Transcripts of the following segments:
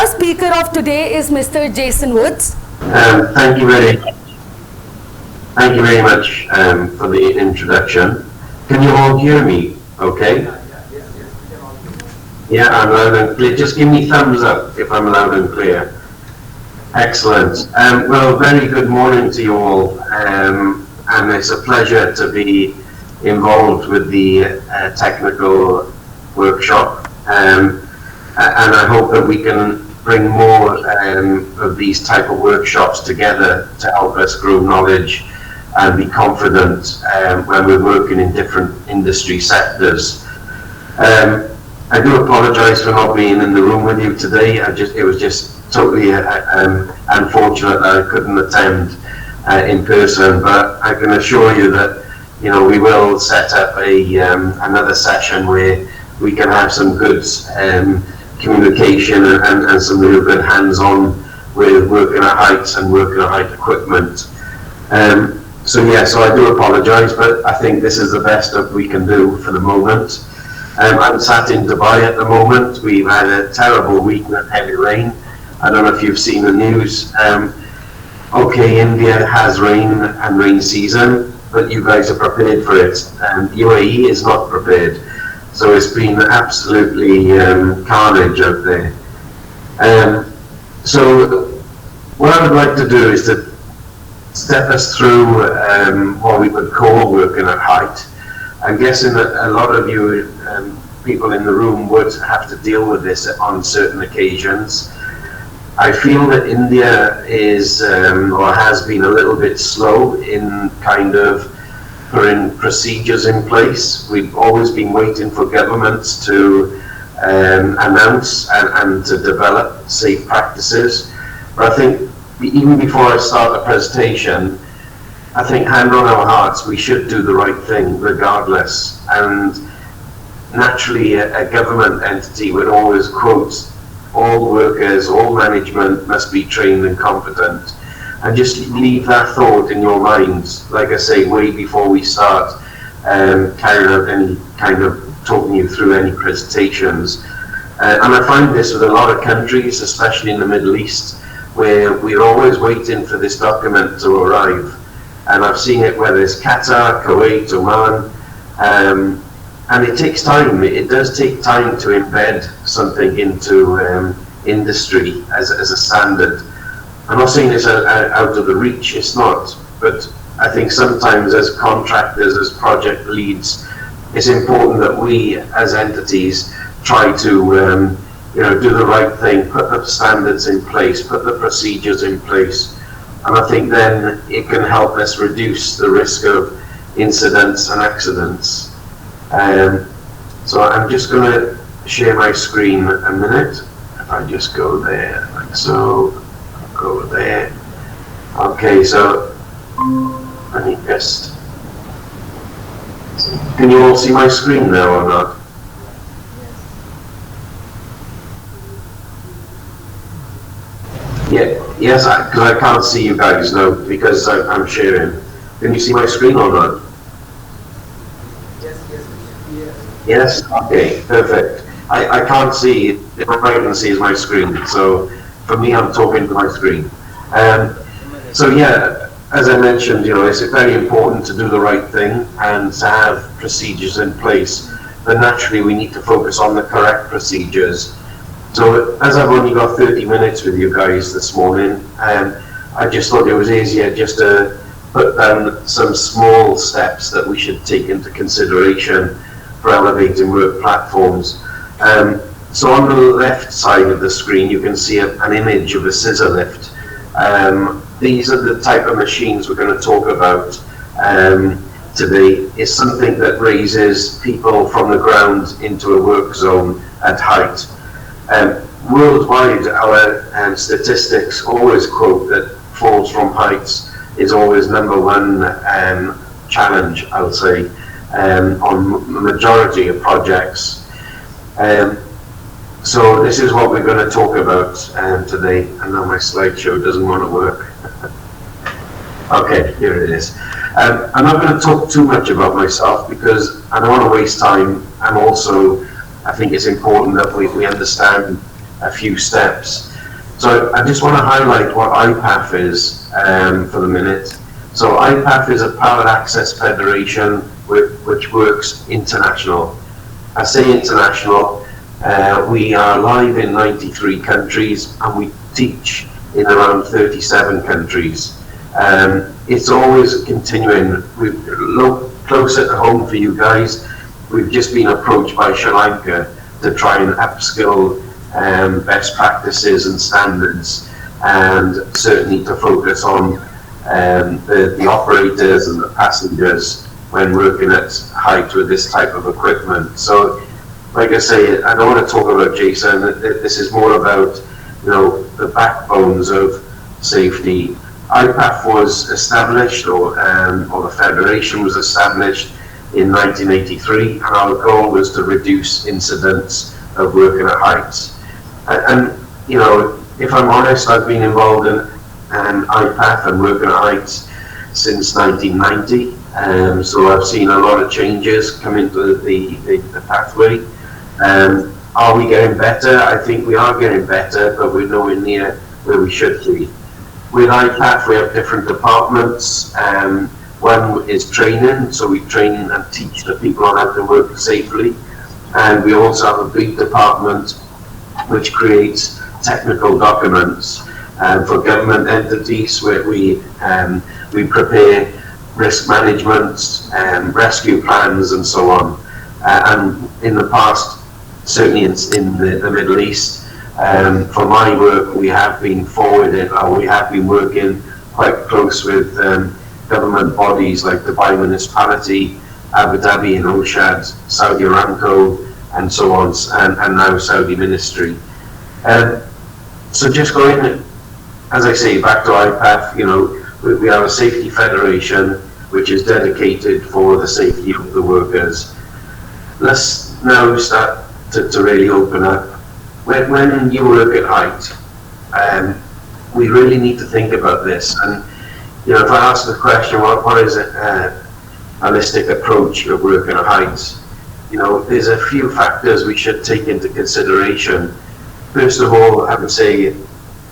first speaker of today is Mr. Jason Woods. Thank you very much for the introduction. Can you all hear me okay? Yeah, I'm loud and clear. Just give me thumbs up if I'm loud and clear. Excellent. Well, very good morning to you all. And it's a pleasure to be involved with the technical workshop. And I hope that we can bring more of these type of workshops together to help us grow knowledge and be confident when we're working in different industry sectors. I do apologise for not being in the room with you today. It was just totally unfortunate that I couldn't attend in person, but I can assure you that we will set up another session where we can have some good communication and some real good hands-on with working at heights and working at height equipment. So I do apologise, but I think this is the best that we can do for the moment. I'm sat in Dubai at the moment. We've had a terrible week with heavy rain. I don't know if you've seen the news. Okay, India has rain and rain season, but you guys are prepared for it. UAE is not prepared. So it's been absolutely carnage out there. So what I would like to do is to step us through what we would call working at height. I'm guessing that a lot of you people in the room would have to deal with this on certain occasions. I feel that India is or has been a little bit slow in kind of putting procedures in place. We've always been waiting for governments to announce and to develop safe practices. But I think even before I start the presentation, I think hand on our hearts, we should do the right thing regardless. And naturally, a government entity would always quote, all workers, all management must be trained and competent. And just leave that thought in your mind, like I say, way before we start carrying out any kind of talking you through any presentations. And I find this with a lot of countries, especially in the Middle East, where we're always waiting for this document to arrive. And I've seen it whether it's Qatar, Kuwait, Oman, and it takes time. It does take time to embed something into industry as a standard. I'm not saying it's out of the reach, it's not, but I think sometimes as contractors, as project leads, it's important that we as entities try to do the right thing, put the standards in place, put the procedures in place. And I think then it can help us reduce the risk of incidents and accidents. So I'm just going to share my screen a minute. If I just go there, like so, I'll go there. Okay, so let me just. Can you all see my screen now or not? Yeah. Yes, because I can't see you guys now because I'm sharing. Can you see my screen or not? Yes? Okay, perfect. I can't see, all I can see is my screen, so for me I'm talking to my screen. So yeah, as I mentioned, it's very important to do the right thing and to have procedures in place, but naturally we need to focus on the correct procedures. So as I've only got 30 minutes with you guys this morning, I just thought it was easier just to put down some small steps that we should take into consideration for elevating work platforms. So on the left side of the screen you can see an image of a scissor lift. These are the type of machines we're going to talk about today. It's something that raises people from the ground into a work zone at height. Worldwide, our statistics always quote that falls from heights is always number one challenge, I would say, on the majority of projects. So this is what we're going to talk about today. I know my slideshow doesn't want to work. Okay, here it is. I'm not going to talk too much about myself because I don't want to waste time, and also I think it's important that we understand a few steps. So I just want to highlight what IPAF is for the minute. So IPAF is a power access federation which works international. I say international, we are live in 93 countries and we teach in around 37 countries. It's always continuing. We're closer to home for you guys. We've just been approached by Sri Lanka to try and upskill best practices and standards, and certainly to focus on the operators and the passengers when working at height with this type of equipment. So, like I say, I don't want to talk about Jason. This is more about, you know, the backbones of safety. IPAF was established, or the federation was established in 1983, and our goal was to reduce incidents of working at heights. And you know, if I'm honest, I've been involved in IPAF and working at heights since 1990. So I've seen a lot of changes come into the pathway. Are we getting better? I think we are getting better, but we're nowhere near where we should be. With IPAF, we have different departments. One is training, so we train and teach the people on how to work safely. And we also have a big department which creates technical documents for government entities, where we prepare risk management, rescue plans, and so on. And in the past, certainly in the Middle East, for my work, we have been working quite close with government bodies like Dubai Municipality, Abu Dhabi and Oshad, Saudi Aramco, and so on, and now Saudi Ministry. So just going, as I say, back to IPAF, you know, we have a safety federation which is dedicated for the safety of the workers. Let's now start to really open up. When you work at height, we really need to think about this. And you know, if I ask the question, what is a holistic approach of working at height? You know, there's a few factors we should take into consideration. First of all, I would say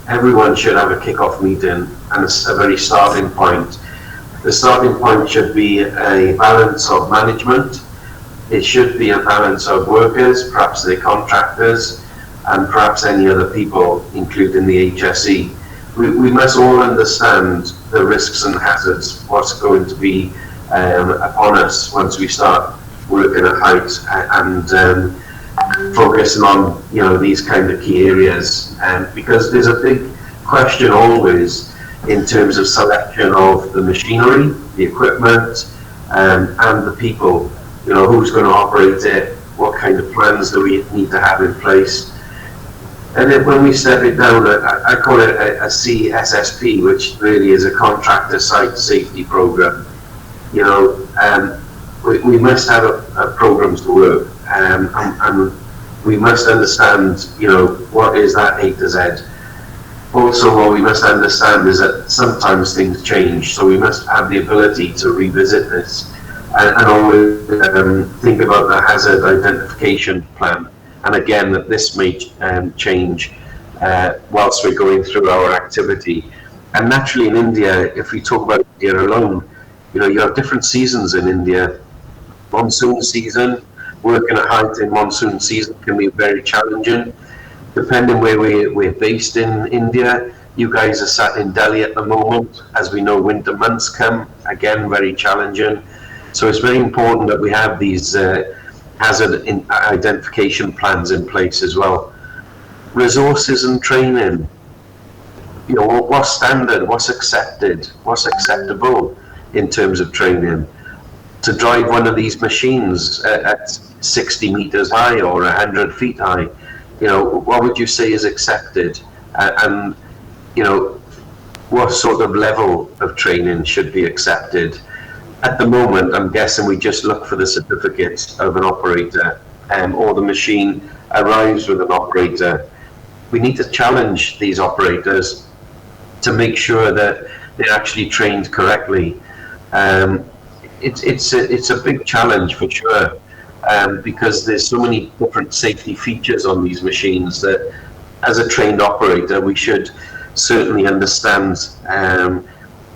everyone should have a kick-off meeting, and it's a very starting point. The starting point should be a balance of management. It should be a balance of workers, perhaps the contractors, and perhaps any other people, including the HSE. We must all understand the risks and hazards, what's going to be upon us once we start working at height, and focusing on, you know, these kind of key areas, because there's a big question always in terms of selection of the machinery, the equipment, and the people. You know, who's going to operate it, what kind of plans do we need to have in place. And then when we step it down, I call it a CSSP, which really is a contractor site safety program. You know, we must have a programs to work, and we must understand, you know, what is that A to Z. Also, what we must understand is that sometimes things change, so we must have the ability to revisit this and always think about the hazard identification plan. And again, that this may change whilst we're going through our activity. And naturally in India, if we talk about India alone, you know, you have different seasons in India. Monsoon season, working at height in monsoon season can be very challenging. Depending where we're based in India, you guys are sat in Delhi at the moment. As we know, winter months come, again, very challenging. So it's very important that we have these hazard identification plans in place as well. Resources and training. You know, what's standard, what's accepted, what's acceptable in terms of training. To drive one of these machines at 60 meters high or 100 feet high, you know, what would you say is accepted? And, you know, what sort of level of training should be accepted? At the moment, I'm guessing we just look for the certificate of an operator, or the machine arrives with an operator. We need to challenge these operators to make sure that they're actually trained correctly. It's a big challenge for sure, because there's so many different safety features on these machines that as a trained operator, we should certainly understand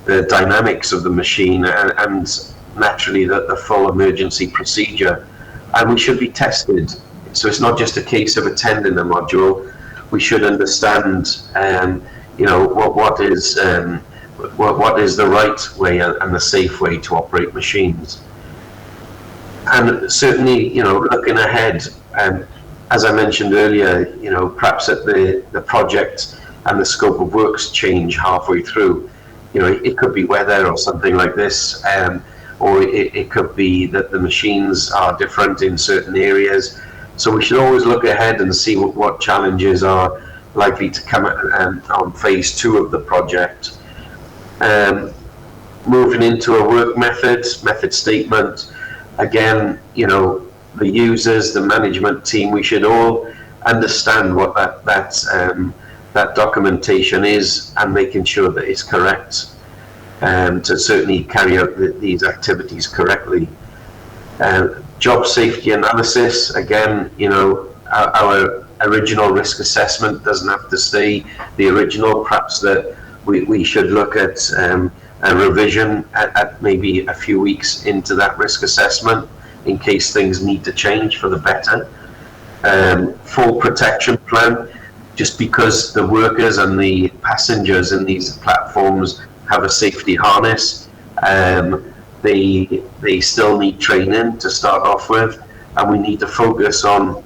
the dynamics of the machine and naturally the full emergency procedure. And we should be tested. So it's not just a case of attending the module. We should understand, what is the right way and the safe way to operate machines. And certainly, looking ahead, as I mentioned earlier, perhaps at the project and the scope of works change halfway through. It could be weather or something like this, or it could be that the machines are different in certain areas. So we should always look ahead and see what challenges are likely to come on phase 2 of the project. Moving into a work method statement, again, the users, the management team, we should all understand what that documentation is and making sure that it's correct, to certainly carry out these activities correctly. Job safety analysis, again, our original risk assessment doesn't have to stay the original. Perhaps that we should look at a revision at maybe a few weeks into that risk assessment in case things need to change for the better. Full protection plan, just because the workers and the passengers in these platforms have a safety harness, they still need training to start off with, and we need to focus on,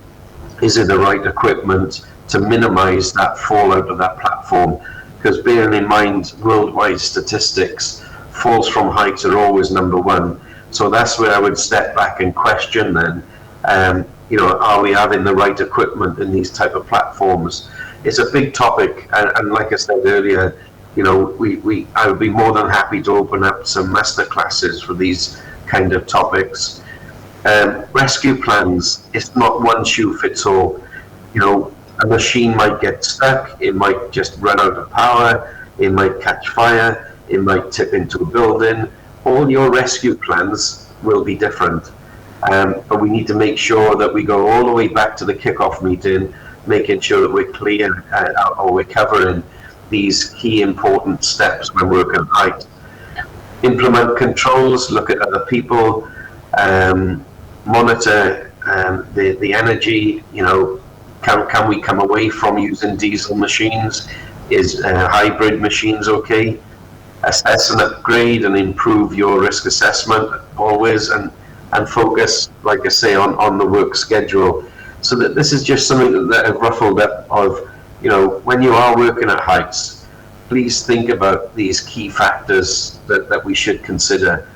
is it the right equipment to minimize that fallout of that platform? Because bearing in mind worldwide statistics, falls from heights are always number one. So that's where I would step back and question then, are we having the right equipment in these type of platforms? It's a big topic, and like I said earlier, I would be more than happy to open up some master classes for these kind of topics. Rescue plans, it's not one shoe fits all. A machine might get stuck, it might just run out of power, it might catch fire, it might tip into a building. All your rescue plans will be different. But we need to make sure that we go all the way back to the kickoff meeting, making sure that we're clear or we're covering these key important steps when working at height. Implement controls, look at other people, monitor the energy, can we come away from using diesel machines? Is hybrid machines okay? Assess and upgrade and improve your risk assessment always, and focus, like I say, on the work schedule. So that this is just something that I've ruffled up of, when you are working at heights, please think about these key factors that we should consider,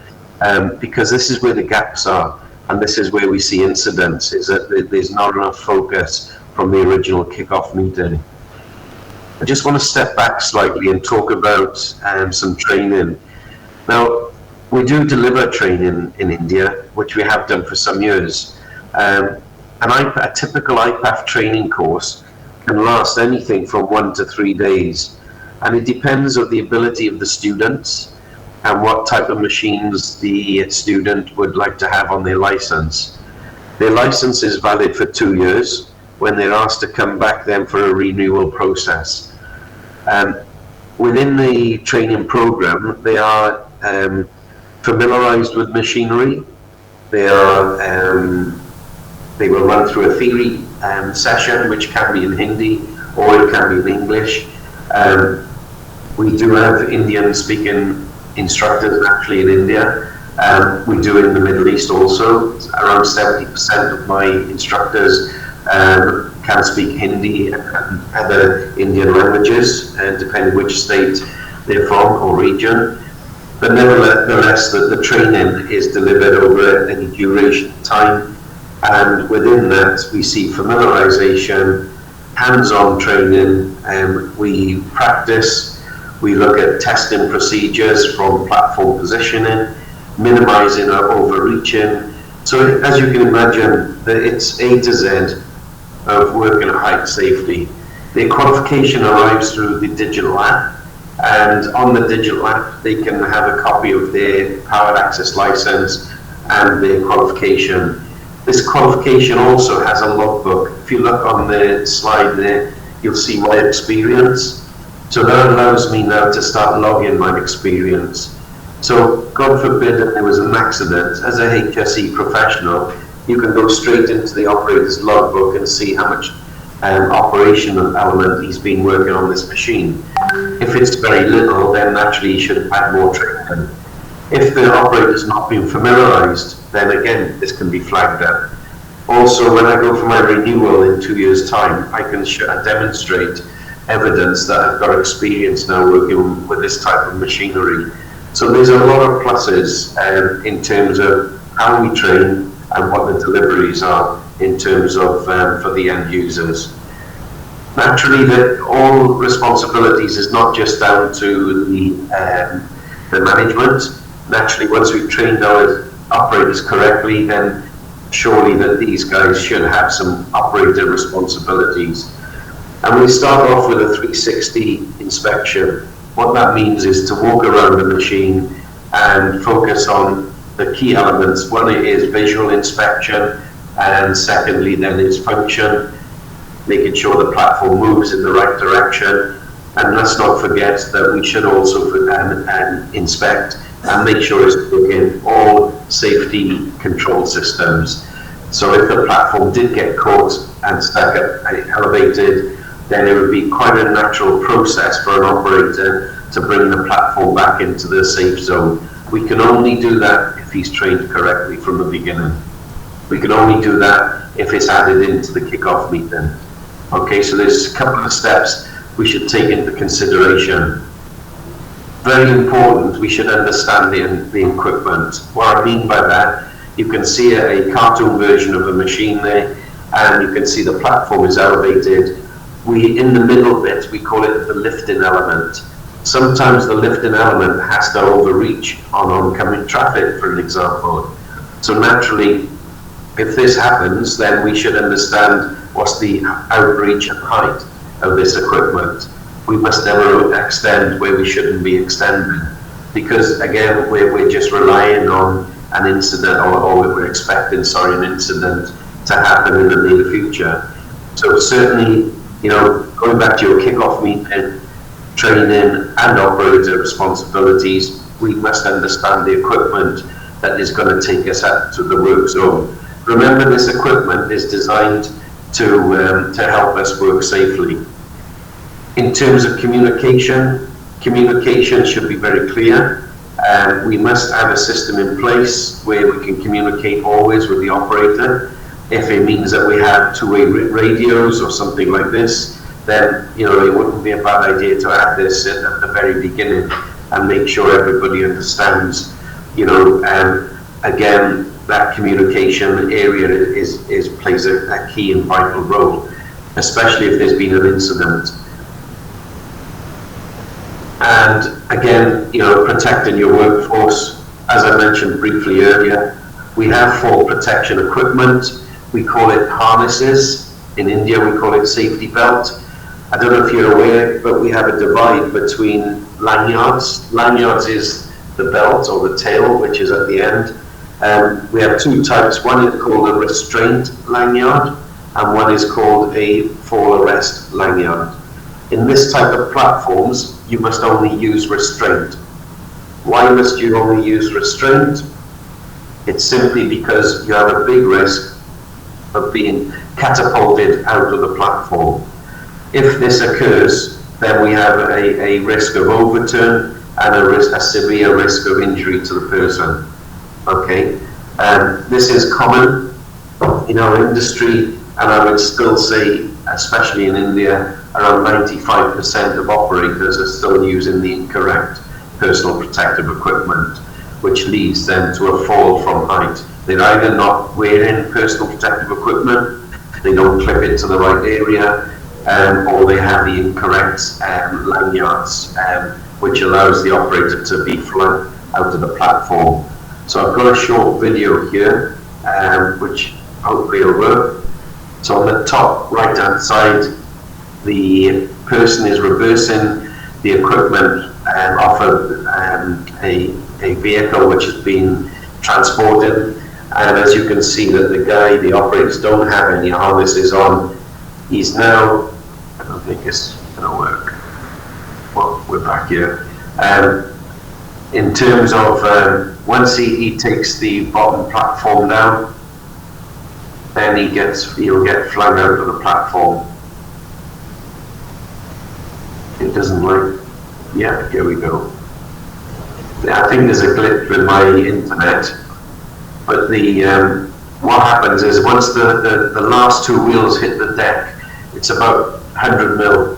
because this is where the gaps are, and this is where we see incidents, is that there's not enough focus from the original kickoff meeting. I just want to step back slightly and talk about some training. Now, we do deliver training in India, which we have done for some years. A typical IPAF training course can last anything from 1 to 3 days, and it depends on the ability of the students and what type of machines the student would like to have on their license. Their license is valid for 2 years, when they're asked to come back then for a renewal process. Within the training program, they are familiarized with machinery. They will run through a theory session, which can be in Hindi or it can be in English. We do have Indian speaking instructors actually in India. We do it in the Middle East also. Around 70% of my instructors can speak Hindi and other Indian languages, depending which state they're from or region. But nevertheless, the training is delivered over any duration of time, and within that we see familiarization, hands-on training, and we practice, we look at testing procedures from platform positioning, minimizing or overreaching. So as you can imagine, it's A to Z of working at height safety. The qualification arrives through the digital app, and on the digital app they can have a copy of their powered access license and their qualification. This qualification also has a logbook. If you look on the slide there, you'll see my experience. So that allows me now to start logging my experience. So God forbid that there was an accident, as a HSE professional, you can go straight into the operator's logbook and see how much operational element he's been working on this machine. If it's very little, then naturally you should add more training. If the operator's not been familiarized, then again, this can be flagged up. Also, when I go for my renewal in 2 years' time, I can demonstrate evidence that I've got experience now working with this type of machinery. So there's a lot of pluses in terms of how we train and what the deliveries are in terms of for the end users. Naturally, that all responsibilities is not just down to the management. Naturally, once we've trained our operators correctly, then surely that these guys should have some operator responsibilities. And we start off with a 360 inspection. What that means is to walk around the machine and focus on the key elements. One is visual inspection, and secondly then is function, making sure the platform moves in the right direction. And let's not forget that we should also inspect and make sure it's working all safety control systems. So if the platform did get caught and stuck up elevated, then it would be quite a natural process for an operator to bring the platform back into the safe zone. We can only do that if he's trained correctly from the beginning. We can only do that if it's added into the kickoff meeting. Okay, so there's a couple of steps we should take into consideration. Very important, we should understand the equipment. What I mean by that, you can see a cartoon version of a machine there, and you can see the platform is elevated. In the middle bit, we call it the lifting element. Sometimes the lifting element has to overreach on oncoming traffic, for an example. So naturally, if this happens, then we should understand what's the outreach and height of this equipment. We must never extend where we shouldn't be extending, because again, we're just relying on an incident, or we're expecting, an incident to happen in the near future. So certainly, going back to your kickoff meeting, training and operator responsibilities, we must understand the equipment that is going to take us out to the work zone. Remember, this equipment is designed to help us work safely. In terms of communication should be very clear. We must have a system in place where we can communicate always with the operator. If it means that we have two-way radios or something like this, then it wouldn't be a bad idea to add this at the very beginning and make sure everybody understands. Again, that communication area plays a key and vital role, especially if there's been an incident. And again, protecting your workforce. As I mentioned briefly earlier, we have fall protection equipment. We call it harnesses. In India, we call it safety belt. I don't know if you're aware, but we have a divide between lanyards. Lanyards is the belt or the tail, which is at the end. We have two types. One is called a restraint lanyard, and one is called a fall arrest lanyard. In this type of platforms, you must only use restraint. Why must you only use restraint? It's simply because you have a big risk of being catapulted out of the platform. If this occurs, then we have a risk of overturn and a severe risk of injury to the person. Okay, this is common in our industry, and I would still say, especially in India, around 95% of operators are still using the incorrect personal protective equipment, which leads them to a fall from height. They're either not wearing personal protective equipment, they don't clip it to the right area, or they have the incorrect lanyards, which allows the operator to be flung out of the platform. So I've got a short video here, which hopefully will work. So on the top right hand side, the person is reversing the equipment off a vehicle which has been transported, and as you can see that the operators don't have any harnesses on. He's now, I don't know if think it's going to work. Well, we're back here. In terms of once he takes the bottom platform down, then he'll get flung out of the platform. It doesn't like. Yeah, here we go. I think there's a glitch with my internet, but what happens is once the last two wheels hit the deck, it's about 100 mil,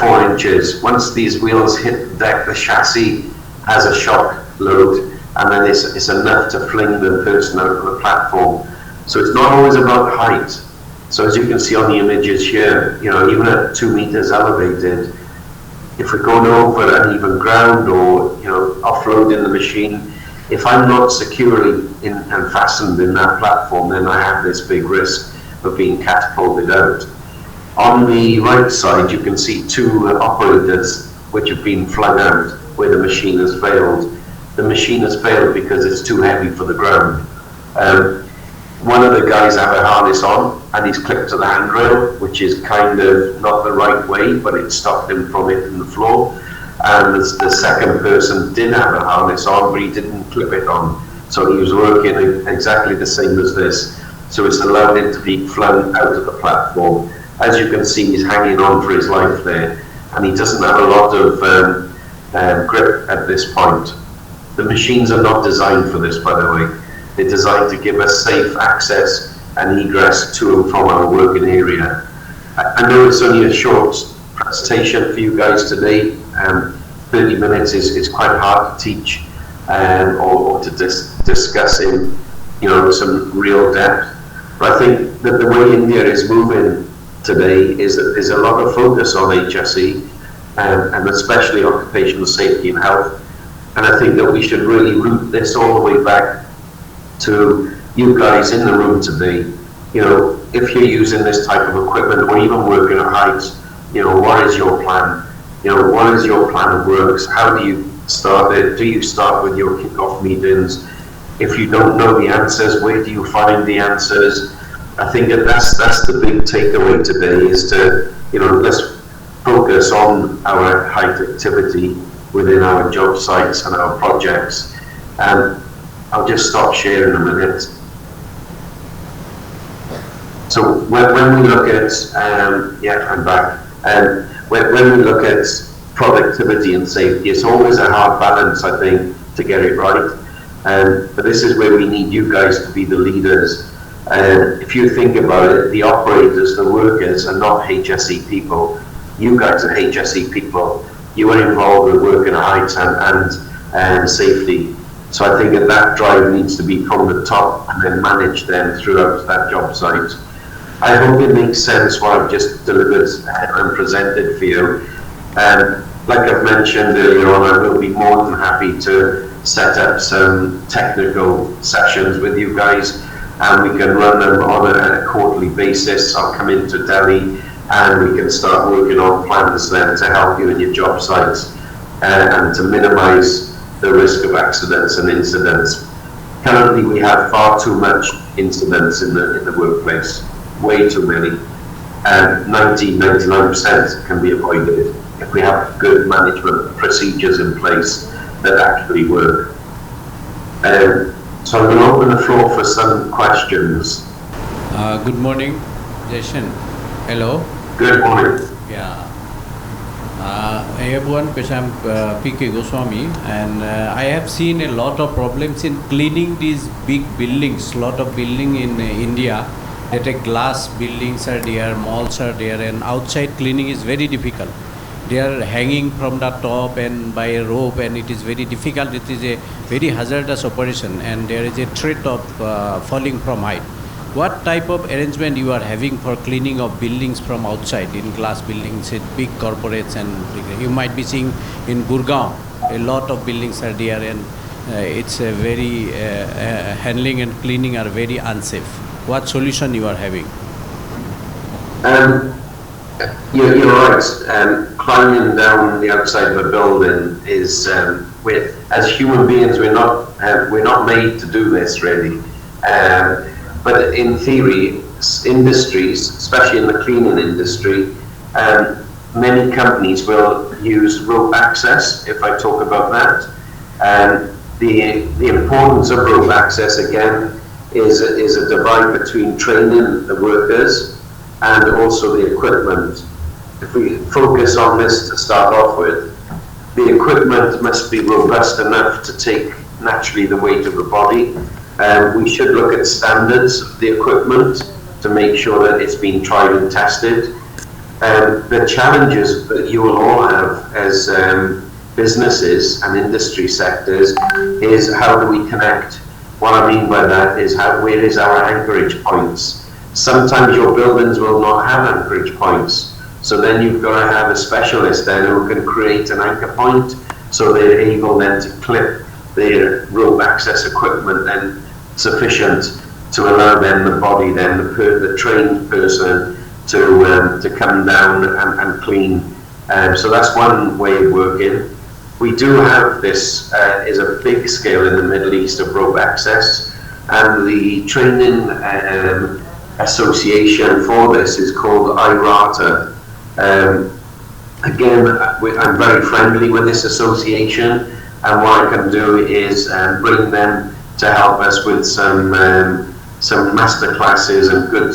4 inches. Once these wheels hit the deck, the chassis has a shock load, and then it's enough to fling the person out of the platform. So it's not always about height. So as you can see on the images here, even at 2 meters elevated, if we're going over uneven ground or offloading the machine, if I'm not securely and fastened in that platform, then I have this big risk of being catapulted out. On the right side, you can see two operators which have been flung out where the machine has failed. The machine has failed because it's too heavy for the ground. One of the guys had a harness on and he's clipped to the handrail, which is kind of not the right way, but it stopped him from hitting the floor. And the second person did have a harness on, but he didn't clip it on. So he was working exactly the same as this. So it's allowed him to be flung out of the platform. As you can see, he's hanging on for his life there, and he doesn't have a lot of grip at this point. The machines are not designed for this, by the way. They're designed to give us safe access and egress to and from our working area. I know it's only a short presentation for you guys today. 30 minutes is quite hard to teach or to discuss in some real depth. But I think that the way India is moving today is that there's a lot of focus on HSE and especially occupational safety and health. And I think that we should really root this all the way back to you guys in the room today. If you're using this type of equipment or even working at heights, what is your plan? What is your plan of works? How do you start it? Do you start with your kickoff meetings? If you don't know the answers, where do you find the answers? I think that's the big takeaway today is to, let's focus on our height activity within our job sites and our projects. I'll just stop sharing a minute. So when we look at, I'm back. When we look at productivity and safety, it's always a hard balance, I think, to get it right. But this is where we need you guys to be the leaders. If you think about it, the operators, the workers are not HSE people. You guys are HSE people. You are involved with working at heights and safety. So I think that drive needs to be from the top and then managed then throughout that job site. I hope it makes sense what I've just delivered and presented for you. Like I've mentioned earlier on, I will be more than happy to set up some technical sessions with you guys, and we can run them on a quarterly basis. I'll come into Delhi and we can start working on plans then to help you in your job sites and to minimize the risk of accidents and incidents. Currently we have far too much incidents in the workplace, way too many, and 99% can be avoided if we have good management procedures in place that actually work. So I'm going to open the floor for some questions. Good morning, Jason. Hello. Good morning. Yeah. Everyone, I'm P.K. Goswami, and I have seen a lot of problems in cleaning these big buildings. Lot of building in India, that glass buildings are there, malls are there, and outside cleaning is very difficult. They are hanging from the top and by a rope, and it is very difficult. It is a very hazardous operation, and there is a threat of falling from height. What type of arrangement you are having for cleaning of buildings from outside, in glass buildings, in big corporates, and you might be seeing in Gurgaon, a lot of buildings are there, and it's a very handling and cleaning are very unsafe. What solution you are having? You're right. Climbing down the outside of a building is, as human beings, we're not made to do this really. But in theory, industries, especially in the cleaning industry, Many companies will use rope access, if I talk about that. The importance of rope access, again, is a divide between training the workers and also the equipment. If we focus on this to start off with, the equipment must be robust enough to take naturally the weight of the body. We should look at standards of the equipment to make sure that it's been tried and tested. The challenges that you will all have as businesses and industry sectors is how do we connect? What I mean by that is where is our anchorage points? Sometimes your buildings will not have anchorage points. So then you've got to have a specialist then who can create an anchor point so they're able then to clip their rope access equipment then sufficient to allow then the body then the trained person to come down and clean. So that's one way of working. We do have this is a big scale in the Middle East of rope access, and the training association for this is called IRATA. Again, I'm very friendly with this association, and what I can do is bring them to help us with some master classes and good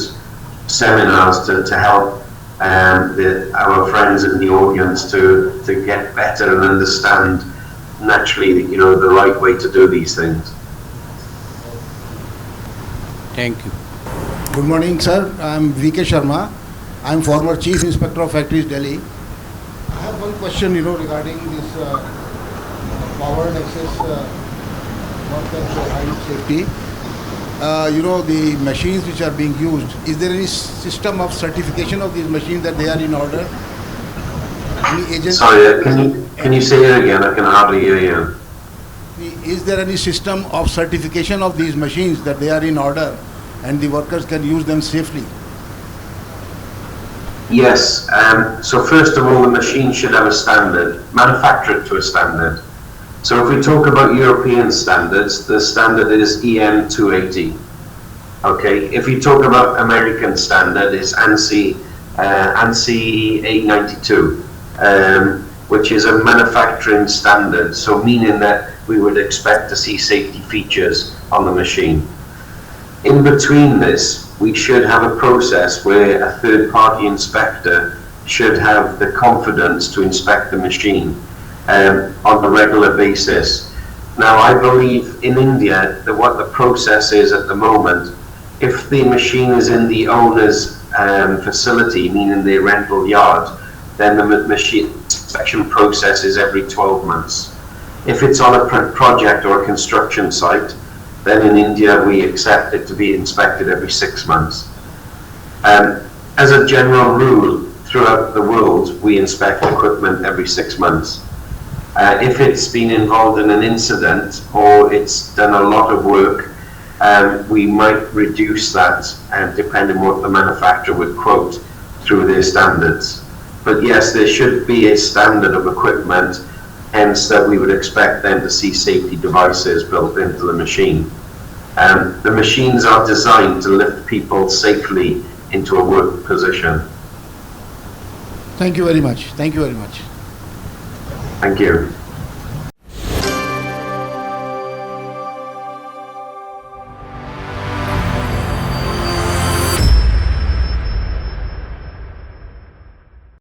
seminars to help our friends in the audience to get better and understand naturally, the right way to do these things. Thank you. Good morning, sir. I'm VK Sharma. I'm former Chief Inspector of Factories, Delhi. I have one question, regarding this power and access work and high safety. The machines which are being used, is there any system of certification of these machines that they are in order? Any agency? Sorry, can you say it again? I can hardly hear you. Is there any system of certification of these machines that they are in order and the workers can use them safely? Yes. So first of all, the machine should have a standard, manufactured to a standard. So if we talk about European standards, the standard is EN 280. Okay. If you talk about American standard, it's ANSI A92, which is a manufacturing standard. So meaning that we would expect to see safety features on the machine. In between this, we should have a process where a third-party inspector should have the confidence to inspect the machine on a regular basis. Now, I believe in India that what the process is at the moment, if the machine is in the owner's facility, meaning their rental yard, then the machine inspection process is every 12 months. If it's on a project or a construction site, then in India we accept it to be inspected every 6 months. As a general rule, throughout the world, we inspect equipment every 6 months. If it's been involved in an incident or it's done a lot of work, we might reduce that, depending on what the manufacturer would quote through their standards. But yes, there should be a standard of equipment, hence that we would expect them to see safety devices built into the machine. The machines are designed to lift people safely into a work position. Thank you very much. Thank you very much. Thank you.